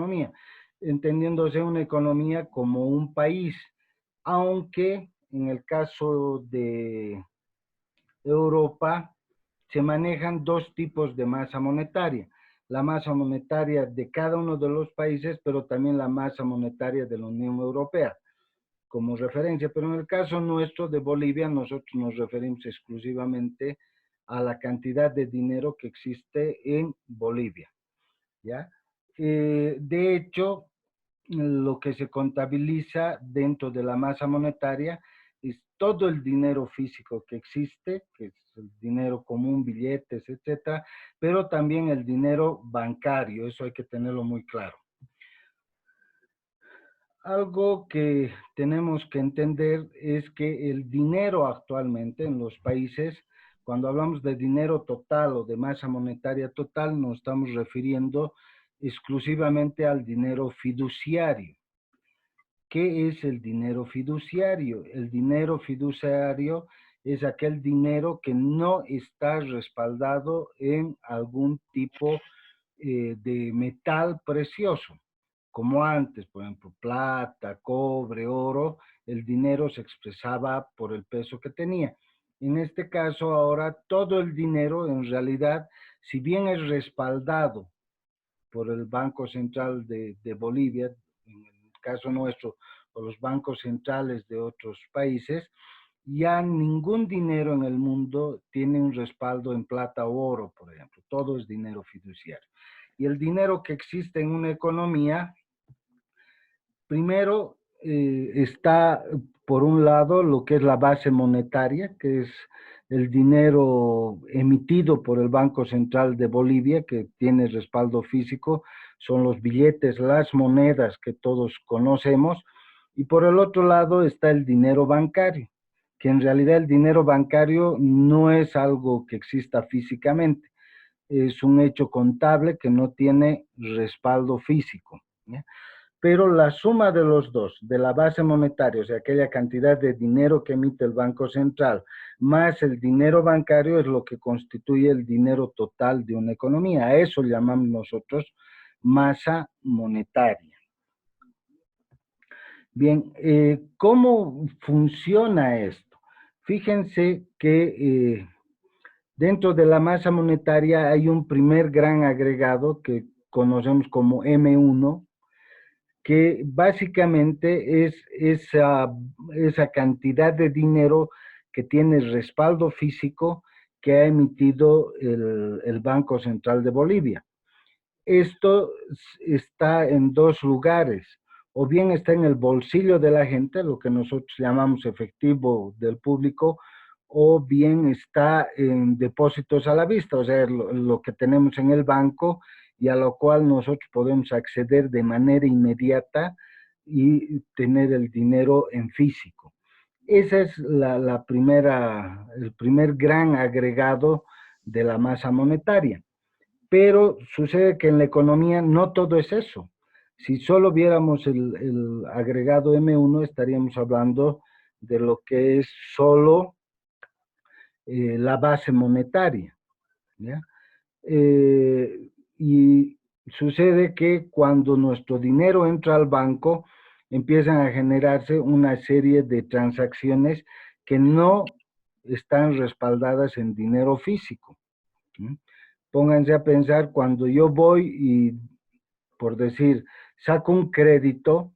economía, entendiéndose una economía como un país, aunque en el caso de Europa se manejan dos tipos de masa monetaria. La masa monetaria de cada uno de los países, pero también la masa monetaria de la Unión Europea como referencia. Pero en el caso nuestro de Bolivia, nosotros nos referimos exclusivamente a la cantidad de dinero que existe en Bolivia, ¿ya? De hecho, lo que se contabiliza dentro de la masa monetaria es todo el dinero físico que existe, que es el dinero común, billetes, etcétera, pero también el dinero bancario, eso hay que tenerlo muy claro. Algo que tenemos que entender es que el dinero actualmente en los países, cuando hablamos de dinero total o de masa monetaria total, nos estamos refiriendo exclusivamente al dinero fiduciario. ¿Qué es el dinero fiduciario? El dinero fiduciario es aquel dinero que no está respaldado en algún tipo de metal precioso, como antes, por ejemplo, plata, cobre, oro, el dinero se expresaba por el peso que tenía. En este caso, ahora todo el dinero, en realidad, si bien es respaldado por el Banco Central de Bolivia, en el caso nuestro, o los bancos centrales de otros países, ya ningún dinero en el mundo tiene un respaldo en plata o oro, por ejemplo. Todo es dinero fiduciario. Y el dinero que existe en una economía, primero está, por un lado, lo que es la base monetaria, que es el dinero emitido por el Banco Central de Bolivia, que tiene respaldo físico, son los billetes, las monedas que todos conocemos, y por el otro lado está el dinero bancario, que en realidad el dinero bancario no es algo que exista físicamente, es un hecho contable que no tiene respaldo físico, ¿ya? Pero la suma de los dos, de la base monetaria, o sea, aquella cantidad de dinero que emite el Banco Central, más el dinero bancario, es lo que constituye el dinero total de una economía. A eso llamamos nosotros masa monetaria. Bien, ¿cómo funciona esto? Fíjense que dentro de la masa monetaria hay un primer gran agregado que conocemos como M1, que básicamente es esa cantidad de dinero que tiene respaldo físico que ha emitido el Banco Central de Bolivia. Esto está en dos lugares, o bien está en el bolsillo de la gente, lo que nosotros llamamos efectivo del público, o bien está en depósitos a la vista, o sea, lo que tenemos en el banco y a lo cual nosotros podemos acceder de manera inmediata y tener el dinero en físico. Esa es el primer gran agregado de la masa monetaria. Pero sucede que en la economía no todo es eso. Si solo viéramos el agregado M1, estaríamos hablando de lo que es solo la base monetaria, ¿ya? Y sucede que cuando nuestro dinero entra al banco, empiezan a generarse una serie de transacciones que no están respaldadas en dinero físico, ¿sí? Pónganse a pensar, cuando yo voy y, por decir, saco un crédito,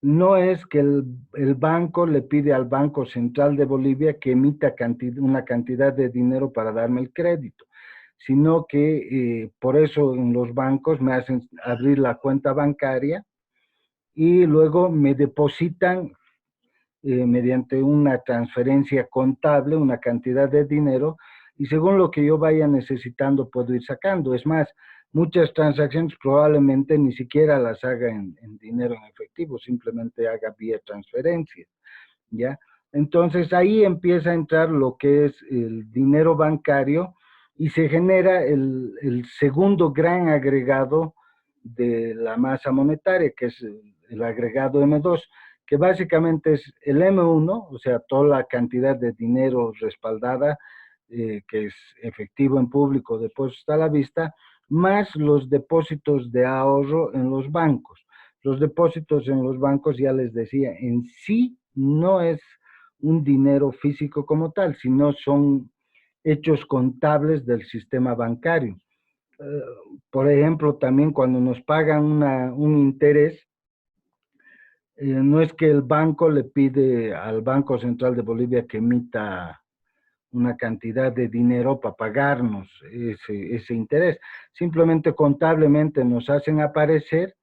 no es que el banco le pide al Banco Central de Bolivia que emita una cantidad de dinero para darme el crédito, sino que por eso en los bancos me hacen abrir la cuenta bancaria y luego me depositan mediante una transferencia contable una cantidad de dinero y según lo que yo vaya necesitando puedo ir sacando. Es más, muchas transacciones probablemente ni siquiera las haga en dinero en efectivo, simplemente haga vía transferencia, ¿ya? Entonces ahí empieza a entrar lo que es el dinero bancario y se genera el segundo gran agregado de la masa monetaria, que es el agregado M2, que básicamente es el M1, o sea, toda la cantidad de dinero respaldada, que es efectivo en público, depósito a la vista, más los depósitos de ahorro en los bancos. Los depósitos en los bancos, ya les decía, en sí no es un dinero físico como tal, sino son hechos contables del sistema bancario. Eh, por ejemplo, también cuando nos pagan un interés, no es que el banco le pide al Banco Central de Bolivia que emita una cantidad de dinero para pagarnos ese interés. Simplemente contablemente nos hacen aparecer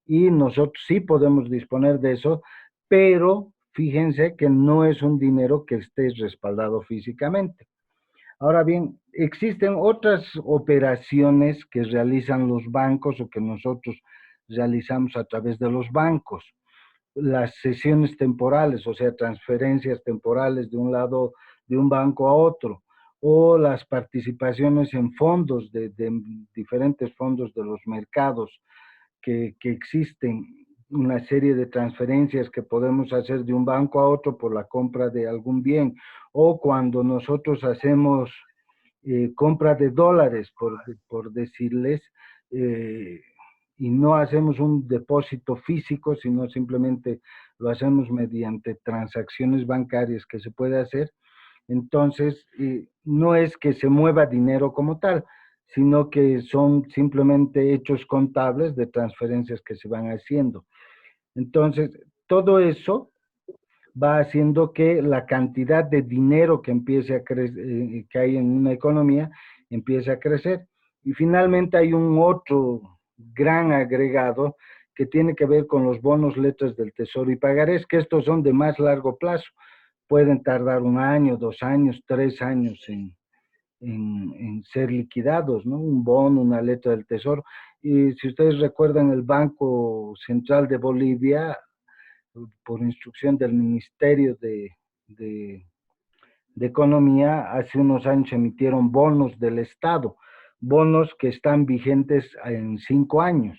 y nosotros sí podemos disponer de eso, pero fíjense que no es un dinero que esté respaldado físicamente. Ahora bien, existen otras operaciones que realizan los bancos o que nosotros realizamos a través de los bancos. Las sesiones temporales, o sea, transferencias temporales de un lado, de un banco a otro, o las participaciones en fondos de diferentes fondos de los mercados que existen, una serie de transferencias que podemos hacer de un banco a otro por la compra de algún bien, o cuando nosotros hacemos compra de dólares, por decirles, eh, y no hacemos un depósito físico, sino simplemente lo hacemos mediante transacciones bancarias que se puede hacer. Entonces, no es que se mueva dinero como tal, sino que son simplemente hechos contables de transferencias que se van haciendo. Entonces, todo eso va haciendo que la cantidad de dinero que empiece a crecer, que hay en una economía, empiece a crecer. Y finalmente hay un otro gran agregado que tiene que ver con los bonos, letras del tesoro y pagarés, que estos son de más largo plazo. Pueden tardar 1 año, 2 años, 3 años en ser liquidados, ¿no? Un bono, una letra del tesoro. Y si ustedes recuerdan, el Banco Central de Bolivia, por instrucción del Ministerio de, de Economía, hace unos años emitieron bonos del Estado, bonos que están vigentes en 5 años.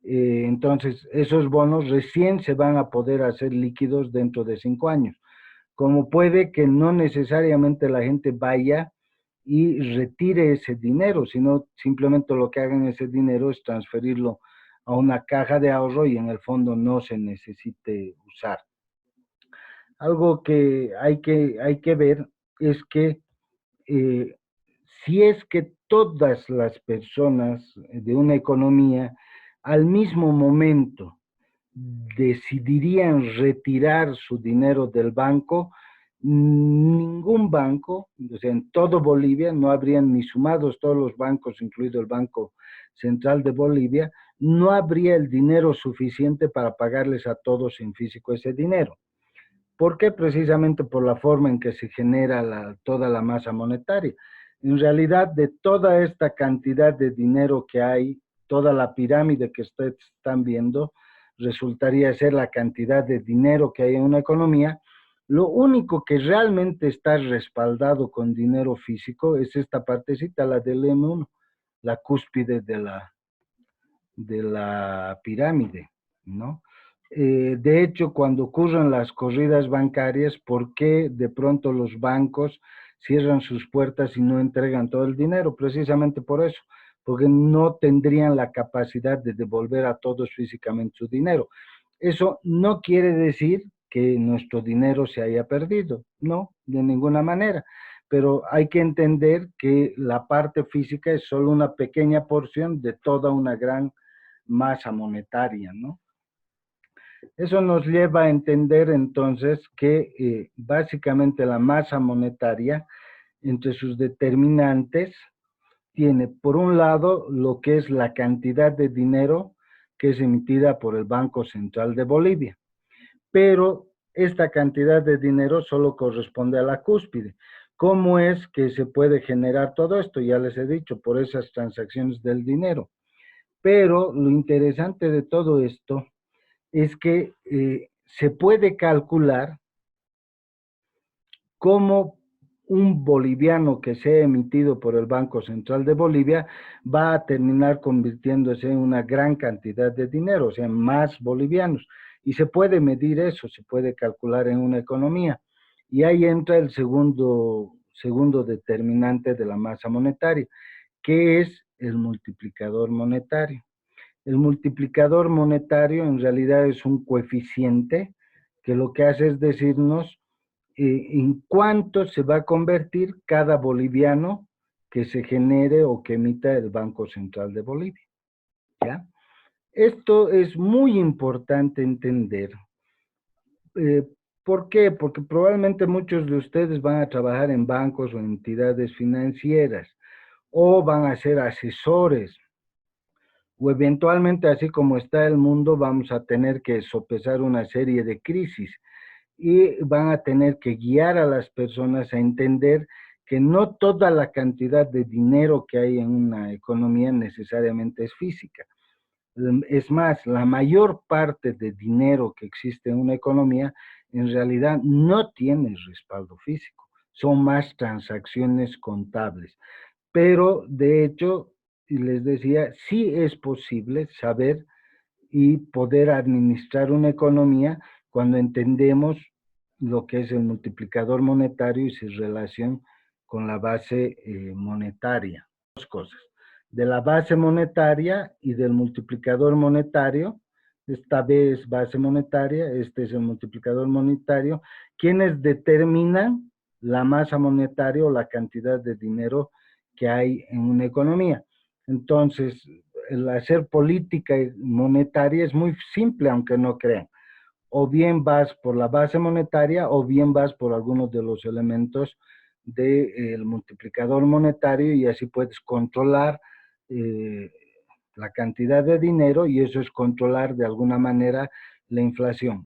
Entonces, esos bonos recién se van a poder hacer líquidos dentro de 5 años. Como puede que no necesariamente la gente vaya y retire ese dinero, sino simplemente lo que hagan ese dinero es transferirlo a una caja de ahorro y en el fondo no se necesite usar. Algo que hay que ver es que eh, si es que todas las personas de una economía al mismo momento decidirían retirar su dinero del banco, ningún banco, o sea, en todo Bolivia, no habrían ni sumados todos los bancos, incluido el Banco Central de Bolivia, no habría el dinero suficiente para pagarles a todos en físico ese dinero. ¿Por qué? Precisamente por la forma en que se genera toda la masa monetaria. En realidad, de toda esta cantidad de dinero que hay, toda la pirámide que ustedes están viendo, resultaría ser la cantidad de dinero que hay en una economía. Lo único que realmente está respaldado con dinero físico es esta partecita, la del M1, la cúspide de la pirámide, ¿no? De hecho, cuando ocurren las corridas bancarias, ¿por qué de pronto los bancos cierran sus puertas y no entregan todo el dinero? Precisamente por eso, porque no tendrían la capacidad de devolver a todos físicamente su dinero. Eso no quiere decir que nuestro dinero se haya perdido, no, de ninguna manera, pero hay que entender que la parte física es solo una pequeña porción de toda una gran masa monetaria, ¿no? Eso nos lleva a entender entonces que básicamente la masa monetaria, entre sus determinantes, tiene por un lado lo que es la cantidad de dinero que es emitida por el Banco Central de Bolivia, pero esta cantidad de dinero solo corresponde a la cúspide. ¿Cómo es que se puede generar todo esto? Ya les he dicho, por esas transacciones del dinero. Pero lo interesante de todo esto es que se puede calcular cómo un boliviano que sea emitido por el Banco Central de Bolivia va a terminar convirtiéndose en una gran cantidad de dinero, o sea, más bolivianos. Y se puede medir eso, se puede calcular en una economía. Y ahí entra el segundo determinante de la masa monetaria, que es el multiplicador monetario. El multiplicador monetario en realidad es un coeficiente que lo que hace es decirnos en cuánto se va a convertir cada boliviano que se genere o que emita el Banco Central de Bolivia. ¿Ya? Esto es muy importante entender. ¿Por qué? Porque probablemente muchos de ustedes van a trabajar en bancos o entidades financieras o van a ser asesores o eventualmente, así como está el mundo, vamos a tener que sopesar una serie de crisis y van a tener que guiar a las personas a entender que no toda la cantidad de dinero que hay en una economía necesariamente es física. Es más, la mayor parte de dinero que existe en una economía en realidad no tiene respaldo físico, son más transacciones contables. Pero de hecho, les decía, sí es posible saber y poder administrar una economía cuando entendemos lo que es el multiplicador monetario y su relación con la base monetaria. Dos cosas, de la base monetaria y del multiplicador monetario. Esta B es base monetaria, este es el multiplicador monetario, quienes determinan la masa monetaria o la cantidad de dinero que hay en una economía. Entonces, el hacer política monetaria es muy simple, aunque no crean. O bien vas por la base monetaria o bien vas por algunos de los elementos del multiplicador monetario y así puedes controlar la cantidad de dinero y eso es controlar de alguna manera la inflación.